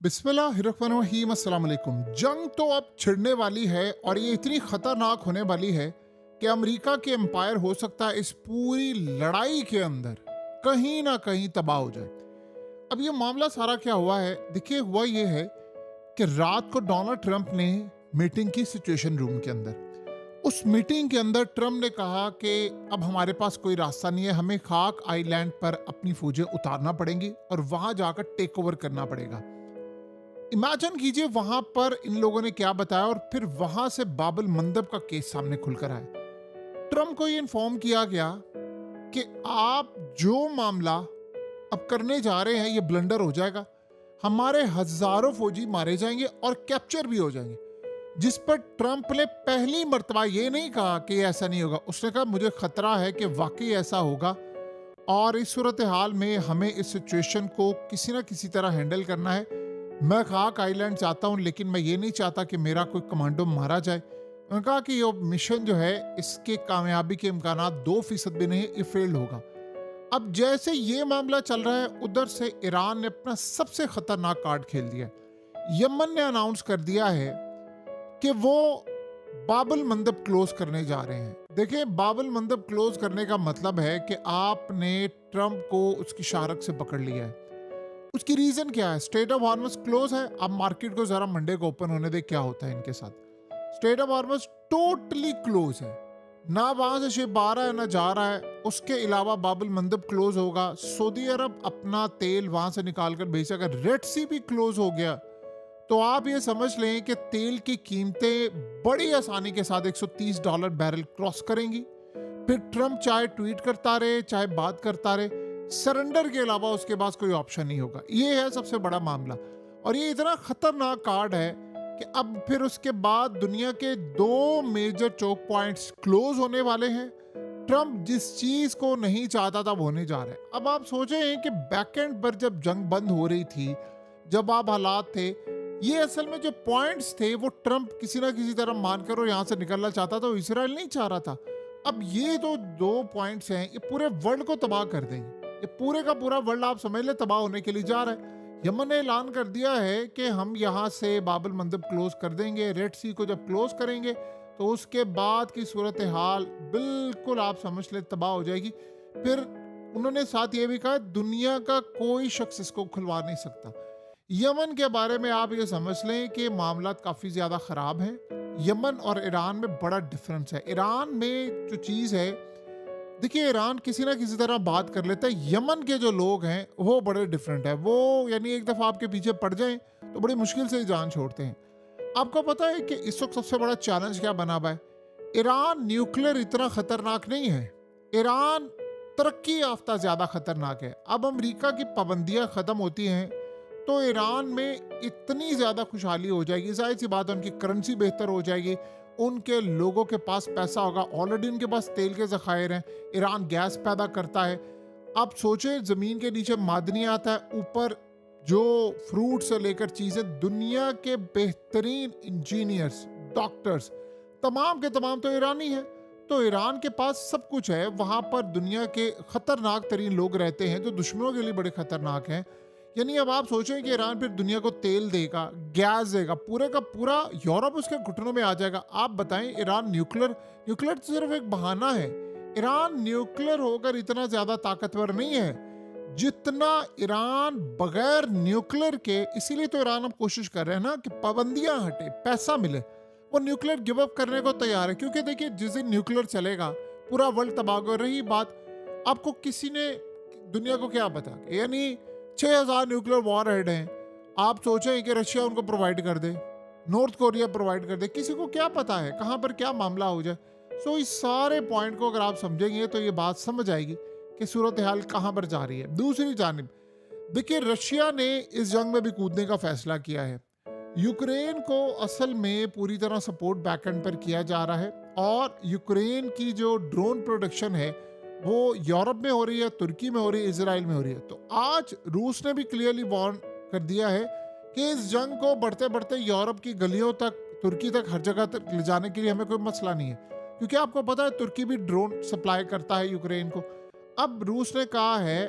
बिस्मिल्लाहिर्रहमानिर्रहीम अस्सलाम वालेकुम। जंग तो अब छिड़ने वाली है और ये इतनी खतरनाक होने वाली है कि अमेरिका के एम्पायर हो सकता है इस पूरी लड़ाई के अंदर कहीं ना कहीं तबाह हो जाए। अब ये मामला सारा क्या हुआ है, देखिए हुआ ये है कि रात को डोनाल्ड ट्रंप ने मीटिंग की सिचुएशन रूम के अंदर। उस मीटिंग के अंदर ट्रंप ने कहा कि अब हमारे पास कोई रास्ता नहीं है, हमें खाक आइलैंड पर अपनी फौजें उतारना पड़ेंगी और वहां जाकर टेक ओवर करना पड़ेगा। इमेजिन कीजिए वहां पर इन लोगों ने क्या बताया और फिर वहां से बाबुल मंदब का केस सामने खुलकर आया। ट्रंप को ये इन्फॉर्म किया गया कि आप जो मामला अब करने जा रहे हैं ये ब्लंडर हो जाएगा, हमारे हजारों फौजी मारे जाएंगे और कैप्चर भी हो जाएंगे। जिस पर ट्रंप ने पहली मर्तबा ये नहीं कहा कि ऐसा नहीं होगा, उसने कहा मुझे खतरा है कि वाकई ऐसा होगा और इस सूरत हाल में हमें इस सिचुएशन को किसी ना किसी तरह हैंडल करना है। मैं खाक आइलैंड चाहता हूं लेकिन मैं ये नहीं चाहता कि मेरा कोई कमांडो मारा जाए। उन्होंने कहा कि ये मिशन जो है इसके कामयाबी के इम्कान 2% भी नहीं, ये फेल्ड होगा। अब जैसे ये मामला चल रहा है उधर से ईरान ने अपना सबसे खतरनाक कार्ड खेल दिया। यमन ने अनाउंस कर दिया है कि वो बाबुल मंदब क्लोज करने जा रहे हैं। देखिए, बाबुल मंदब क्लोज करने का मतलब है कि आपने ट्रंप को उसकी शारक से पकड़ लिया है। उसकी रीजन क्या है? स्टेट ऑफ हॉर्मस क्लोज है। अब मार्केट को जरा मंडे को ओपन होने दे, क्या होता है इनके साथ। स्टेट ऑफ हॉर्मस टोटली क्लोज है, ना वहां से शिप आ रहा है ना जा रहा है। उसके अलावा बाबुल मंदब क्लोज होगा, सऊदी अरब अपना तेल वहां से निकालकर भेजेगा, रेड सी भी क्लोज हो गया। तो आप ये समझ लें कि तेल की कीमतें बड़ी आसानी के साथ $130 बैरल क्रॉस करेंगी। फिर ट्रंप चाहे ट्वीट करता रहे चाहे बात करता रहे, सरेंडर के अलावा उसके पास कोई ऑप्शन नहीं होगा। ये है सबसे बड़ा मामला और ये इतना खतरनाक कार्ड है कि अब फिर उसके बाद दुनिया के 2 मेजर चोक पॉइंट्स क्लोज होने वाले हैं। ट्रंप जिस चीज को नहीं चाहता था वो होने जा रहा है। अब आप सोचें कि बैकएंड पर जब जंग बंद हो रही थी, जब आप हालात थे, ये असल में जो पॉइंट्स थे वो ट्रंप किसी ना किसी तरह मानकर और यहां से निकलना चाहता था, इसराइल नहीं चाह रहा था। अब ये तो 2 पॉइंट्स हैं, ये पूरे वर्ल्ड को तबाह कर देंगे। ये पूरे का पूरा वर्ल्ड आप समझ ले तबाह होने के लिए जा रहा है। यमन ने ऐलान कर दिया है कि हम यहाँ से बाबुल मंदब क्लोज कर देंगे। रेड सी को जब क्लोज करेंगे तो उसके बाद की सूरत हाल बिल्कुल आप समझ ले तबाह हो जाएगी। फिर उन्होंने साथ ये भी कहा दुनिया का कोई शख्स इसको खुलवा नहीं सकता। यमन के बारे में आप ये समझ लें कि मामला काफ़ी ज़्यादा ख़राब है। यमन और ईरान में बड़ा डिफरेंस है। ईरान में जो चीज़ है, देखिए ईरान किसी ना किसी तरह बात कर लेता है। यमन के जो लोग हैं वो बड़े डिफरेंट है। वो यानी एक दफ़ा आपके पीछे पड़ जाएं तो बड़ी मुश्किल से ही जान छोड़ते हैं। आपको पता है कि इस वक्त सबसे बड़ा चैलेंज क्या बना हुआ है? ईरान न्यूक्लियर इतना ख़तरनाक नहीं है, ईरान तरक्की याफ्ता ज़्यादा ख़तरनाक है। अब अमेरिका की पाबंदियाँ ख़त्म होती हैं तो ईरान में इतनी ज़्यादा खुशहाली हो जाएगी, जाहिर सी बात है उनकी करेंसी बेहतर हो जाएगी, उनके लोगों के पास पैसा होगा। ऑलरेडी उनके पास तेल के ज़खायर हैं, ईरान गैस पैदा करता है। आप सोचें ज़मीन के नीचे मादनियात है, ऊपर जो फ्रूट से लेकर चीज़ें, दुनिया के बेहतरीन इंजीनियर्स, डॉक्टर्स, तमाम के तमाम तो ईरानी हैं। तो ईरान के पास सब कुछ है। वहाँ पर दुनिया के ख़तरनाक तरीन लोग रहते हैं जो दुश्मनों के लिए बड़े ख़तरनाक हैं। यानी अब आप सोचें कि ईरान फिर दुनिया को तेल देगा, गैस देगा, पूरे का पूरा यूरोप उसके घुटनों में आ जाएगा। आप बताएं, ईरान न्यूक्लियर तो सिर्फ एक बहाना है। ईरान न्यूक्लियर होकर इतना ज्यादा ताकतवर नहीं है जितना ईरान बगैर न्यूक्लियर के। इसीलिए तो ईरान अब कोशिश कर रहे हैं ना कि पाबंदियां हटे, पैसा मिले। वो न्यूक्लियर गिव अप करने को तैयार है, क्योंकि देखिए जिस दिन न्यूक्लियर चलेगा पूरा वर्ल्ड तबाह हो। रही बात, आपको किसी ने दुनिया को क्या बता, यानी 6000 न्यूक्लियर वॉर हेड हैं। आप सोचें कि रशिया उनको प्रोवाइड कर दे, नॉर्थ कोरिया प्रोवाइड कर दे, किसी को क्या पता है कहां पर क्या मामला हो जाए। सो इस सारे पॉइंट को अगर आप समझेंगे तो ये बात समझ आएगी कि सूरत हाल कहां पर जा रही है। दूसरी जानिब देखिए, रशिया ने इस जंग में भी कूदने का फैसला किया है। यूक्रेन को असल में पूरी तरह सपोर्ट बैकएंड पर किया जा रहा है और यूक्रेन की जो ड्रोन प्रोडक्शन है वो यूरोप में हो रही है, तुर्की में हो रही है, इजराइल में हो रही है। तो आज रूस ने भी क्लियरली वार्न कर दिया है कि इस जंग को बढ़ते बढ़ते यूरोप की गलियों तक, तुर्की तक, हर जगह तक ले जाने के लिए हमें कोई मसला नहीं है, क्योंकि आपको पता है तुर्की भी ड्रोन सप्लाई करता है यूक्रेन को। अब रूस ने कहा है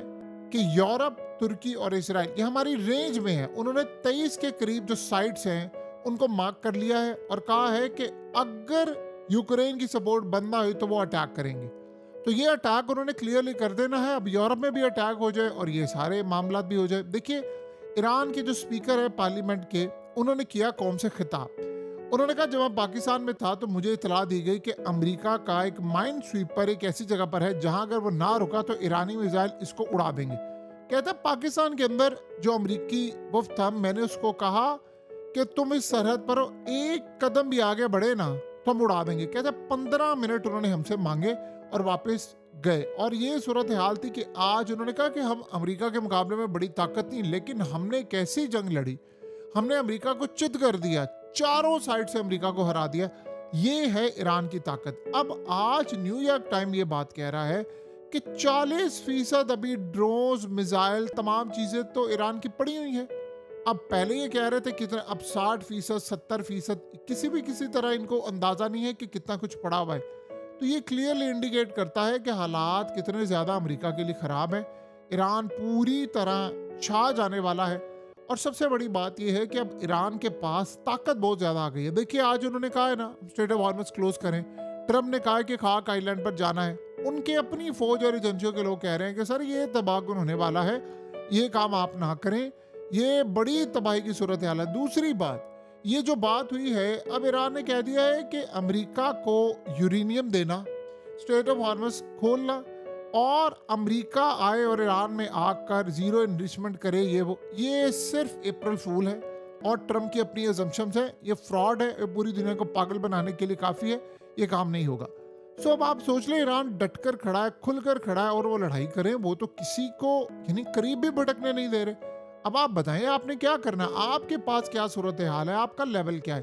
कि यूरोप तुर्की और इसराइल ये हमारी रेंज में है। उन्होंने 23 के करीब जो साइट्स हैं उनको मार्क कर लिया है और कहा है कि अगर यूक्रेन की सपोर्ट बंद ना हुई तो वो अटैक करेंगे। तो ये अटैक उन्होंने क्लियरली कर देना है। अब यूरोप में भी अटैक हो जाए और ये सारे मामला भी हो जाए। देखिए, ईरान के जो स्पीकर है पार्लियामेंट के, उन्होंने किया कौम से खिताब। उन्होंने कहा जब मैं पाकिस्तान में था तो मुझे इतला दी गई कि अमेरिका का एक माइन स्वीपर एक ऐसी जगह पर है जहां अगर वो ना रुका तो ईरानी मिसाइल इसको उड़ा देंगे। कहता पाकिस्तान के अंदर जो अमेरिकी वफ्द था, मैंने उसको कहा कि तुम इस सरहद पर एक कदम भी आगे बढ़े ना तो हम उड़ा देंगे। कहता 15 मिनट उन्होंने हमसे मांगे और वापस गए। और ये सूरत हाल थी कि आज उन्होंने कहा कि हम अमेरिका के मुकाबले में बड़ी ताकत नहीं, लेकिन हमने कैसी जंग लड़ी, हमने अमेरिका को चित कर दिया, चारों साइड से अमेरिका को हरा दिया। ये है ईरान की ताकत। अब आज न्यूयॉर्क टाइम ये बात कह रहा है कि 40% अभी ड्रोन्स, मिसाइल, तमाम चीजें तो ईरान की पड़ी हुई हैं। अब पहले ये कह रहे थे कितना, अब 60%, 70%, किसी तरह इनको अंदाजा नहीं है कि कितना कुछ पड़ा हुआ है। तो ये क्लियरली इंडिकेट करता है कि हालात कितने ज्यादा अमेरिका के लिए खराब है। ईरान पूरी तरह छा जाने वाला है। और सबसे बड़ी बात यह है कि अब ईरान के पास ताकत बहुत ज्यादा आ गई है। देखिए, आज उन्होंने कहा है ना स्ट्रेट ऑफ हॉर्मुज़ क्लोज करें। ट्रम्प ने कहा है कि खाक आइलैंड पर जाना है। उनके अपनी फौज और एजेंसियों के लोग कह रहे हैं कि सर ये तबाहकुन होने वाला है, ये काम आप ना करें, ये बड़ी तबाही की सूरत हाल है। दूसरी बात, ये जो बात हुई है, अब ईरान ने कह दिया है कि अमेरिका को यूरेनियम देना, स्ट्रेट ऑफ हॉर्मुज़ खोलना और अमेरिका आए और ईरान में आकर जीरो इन्रिचमेंट करे, ये सिर्फ अप्रैल फूल है और ट्रम्प की अपनी अजम्पशंस है। ये फ्रॉड है, ये पूरी दुनिया को पागल बनाने के लिए काफ़ी है, ये काम नहीं होगा। सो अब आप सोच लें, ईरान डटकर खड़ा है, खुलकर खड़ा है और वो लड़ाई करें, वो तो किसी को यानी करीब भी भटकने नहीं दे रहे। अब आप बताएं आपने क्या करना, आपके पास क्या सूरत हाल है, आपका लेवल क्या है।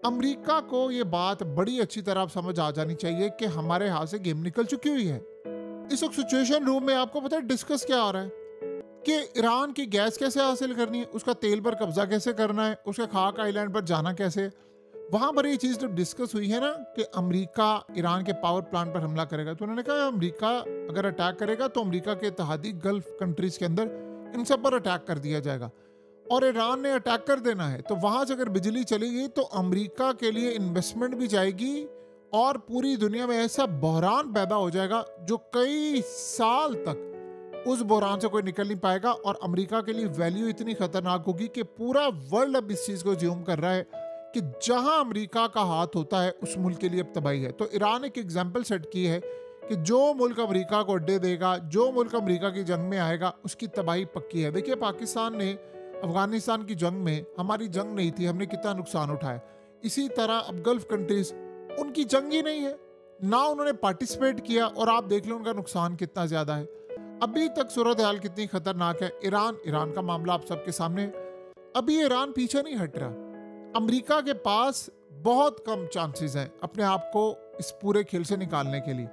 अमेरिका को ये बात बड़ी अच्छी तरह समझ आ जानी चाहिए कि हमारे हाथ से गेम निकल चुकी हुई है। इस वक्त सिचुएशन रूम में आपको पता है डिस्कस क्या हो रहा है कि ईरान की गैस कैसे हासिल करनी है, उसका तेल पर कब्जा कैसे करना है, उसके खाक आइलैंड पर जाना कैसे। वहां पर ये चीज जब डिस्कस हुई है ना कि अमेरिका ईरान के पावर प्लांट पर हमला करेगा, तो उन्होंने कहा अमेरिका अगर अटैक करेगा तो अमेरिका के इत्तेहादी गल्फ कंट्रीज के अंदर इन सब पर अटैक कर दिया जाएगा और ईरान ने अटैक कर देना है। तो वहां से अगर बिजली चली गई तो अमेरिका के लिए इन्वेस्टमेंट भी जाएगी और पूरी दुनिया में ऐसा बहरान पैदा हो जाएगा जो कई साल तक उस बहरान से कोई निकल नहीं पाएगा। और अमेरिका के लिए वैल्यू इतनी खतरनाक होगी कि पूरा वर्ल्ड अब इस चीज को ज्यूम कर रहा है कि जहां अमेरिका का हाथ होता है उस मुल्क के लिए अब तबाही है। तो ईरान एक एग्जाम्पल सेट की है कि जो मुल्क अमेरिका को अड्डे देगा, जो मुल्क अमेरिका की जंग में आएगा, उसकी तबाही पक्की है। देखिए, पाकिस्तान ने अफगानिस्तान की जंग में, हमारी जंग नहीं थी, हमने कितना नुकसान उठाया। इसी तरह अब गल्फ कंट्रीज, उनकी जंग ही नहीं है ना, उन्होंने पार्टिसिपेट किया और आप देख लो उनका नुकसान कितना ज्यादा है। अभी तक सूरत हाल कितनी खतरनाक है। ईरान का मामला आप सबके सामने है। अभी ईरान पीछे नहीं हट रहा। अमेरिका के पास बहुत कम चांसेस हैं अपने आप को इस पूरे खेल से निकालने के लिए।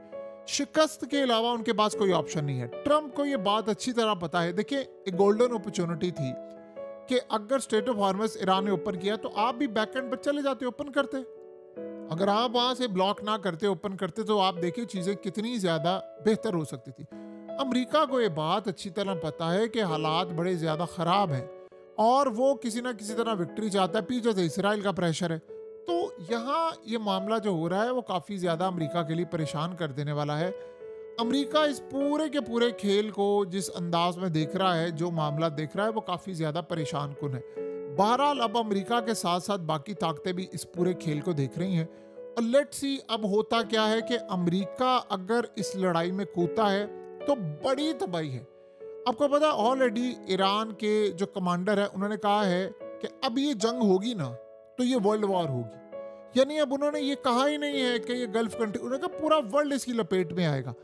शिकस्त के अलावा उनके पास कोई ऑप्शन नहीं है। ट्रम्प को यह बात अच्छी तरह पता है। देखिए, एक गोल्डन अपॉर्चुनिटी थी कि अगर स्ट्रेट ऑफ हॉर्मुज़ ईरान ने ओपन किया तो आप भी बैकएंड पर चले जाते, ओपन करते। अगर आप वहां से ब्लॉक ना करते, ओपन करते, तो आप देखिए चीजें कितनी ज्यादा बेहतर हो सकती थी। अमेरिका को ये बात अच्छी तरह पता है कि हालात बड़े ज्यादा खराब हैं और वो किसी ना किसी तरह विक्ट्री चाहता है। पीछे से इसराइल का प्रेशर है। तो यहाँ ये मामला जो हो रहा है वो काफी ज्यादा अमेरिका के लिए परेशान कर देने वाला है। अमेरिका इस पूरे के पूरे खेल को जिस अंदाज में देख रहा है, जो मामला देख रहा है, वो काफी ज्यादा परेशान कुन है। बहरहाल अब अमेरिका के साथ साथ बाकी ताकतें भी इस पूरे खेल को देख रही हैं और लेट्स सी अब होता क्या है कि अमेरिका अगर इस लड़ाई में कूदता है तो बड़ी तबाही है। आपको पता ऑलरेडी ईरान के जो कमांडर है उन्होंने कहा है कि अब ये जंग होगी ना तो ये वर्ल्ड वॉर होगी। यानी अब उन्होंने ये कहा ही नहीं है कि ये गल्फ कंट्री, उन्होंने कहा पूरा वर्ल्ड इसकी लपेट में आएगा।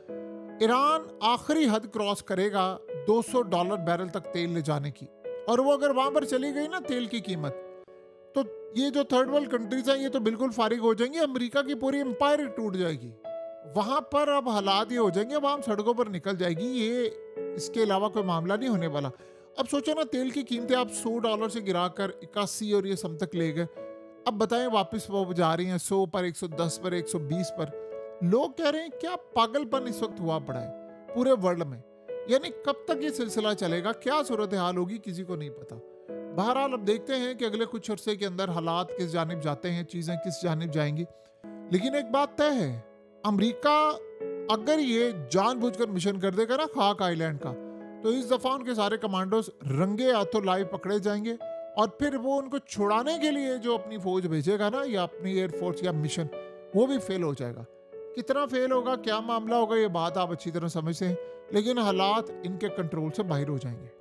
ईरान आखिरी हद क्रॉस करेगा $200 बैरल तक तेल ले जाने की, और वो अगर वहां पर चली गई ना तेल की कीमत, तो ये जो थर्ड वर्ल्ड कंट्रीज हैं ये तो बिल्कुल फारिग हो जाएंगी। अमेरिका की पूरी एम्पायर टूट जाएगी। वहां पर अब हालात ये हो जाएंगे, अब आम सड़कों पर निकल जाएगी। ये इसके अलावा कोई मामला नहीं होने वाला। अब सोचो ना, तेल की कीमतें आप $100 से गिराकर 81 और ये सम तक ले गए। अब बताएं वापस वो जा रही हैं 100 पर, 110 पर, 120 पर। लोग कह रहे हैं क्या पागलपन इस वक्त हुआ पड़ा है पूरे वर्ल्ड में। यानी कब तक ये सिलसिला चलेगा, क्या सूरत हाल होगी, किसी को नहीं पता। बहरहाल अब देखते हैं कि अगले कुछ अरसे के अंदर हालात किस जानिब जाते हैं, चीजें किस जानिब जाएंगी। लेकिन एक बात तय है, अमेरिका अगर ये जानबूझकर मिशन कर देगा ना खाक आइलैंड का, तो इस दफा उनके सारे कमांडोज रंगे हाथों लाइव पकड़े जाएंगे और फिर वो उनको छुड़ाने के लिए जो अपनी फौज भेजेगा ना, या अपनी एयरफोर्स या मिशन, वो भी फेल हो जाएगा। कितना फेल होगा, क्या मामला होगा, ये बात आप अच्छी तरह समझते हैं, लेकिन हालात इनके कंट्रोल से बाहर हो जाएंगे।